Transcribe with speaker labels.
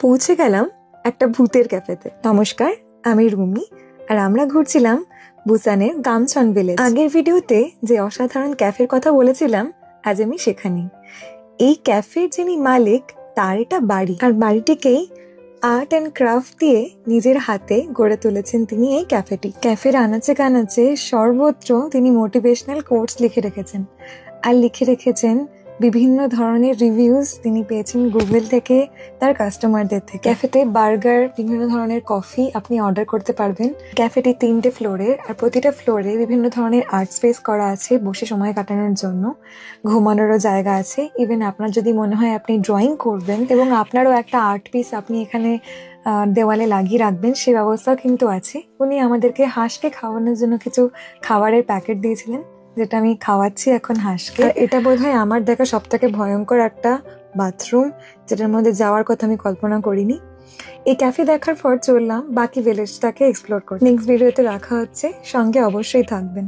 Speaker 1: পৌঁছে গেলাম একটা ভূতের ক্যাফেতে। নমস্কার, আমি রুমি, আর আমরা ঘুরছিলাম বুসানের গামছন ভিলেজ। আগের ভিডিওতে যে অসাধারণ ক্যাফের কথা বলেছিলাম, আজ আমি সেখানেই। এই ক্যাফের যিনি মালিক, তার এটা বাড়ি, আর বাড়িটিকেই আর্ট অ্যান্ড ক্রাফট দিয়ে নিজের হাতে গড়ে তুলেছেন তিনি এই ক্যাফেটি। ক্যাফের আনাচে কানাচে সর্বত্র তিনি মোটিভেশনাল কোটস লিখে রেখেছেন, আর লিখে রেখেছেন বিভিন্ন ধরনের রিভিউজ তিনি পেয়েছেন গুগল থেকে, তার কাস্টমারদের থেকে। ক্যাফেতে বার্গার, বিভিন্ন ধরনের কফি আপনি অর্ডার করতে পারবেন। ক্যাফেটি 3টে ফ্লোরের, আর প্রতিটা ফ্লোরে বিভিন্ন ধরনের আর্ট স্পেস করা আছে বসে সময় কাটানোর জন্য। ঘুমানোরও জায়গা আছে। ইভেন আপনার যদি মনে হয় আপনি ড্রয়িং করবেন এবং আপনারও একটা আর্ট পিস আপনি এখানে দেওয়ালে লাগিয়ে রাখবেন, সে ব্যবস্থাও কিন্তু আছে। উনি আমাদেরকে হাঁসকে খাওয়ানোর জন্য কিছু খাবারের প্যাকেট দিয়েছিলেন, যেটা আমি খাওয়াচ্ছি এখন হাঁসকে। এটা বোধহয় আমার দেখা সব থেকে ভয়ঙ্কর একটা বাথরুম, যেটার মধ্যে যাওয়ার কথা আমি কল্পনা করিনি। এই ক্যাফে দেখার পর চললাম বাকি ভিলেজটাকে এক্সপ্লোর করতে। নেক্সট ভিডিওতে দেখা হচ্ছে, সঙ্গে অবশ্যই থাকবেন।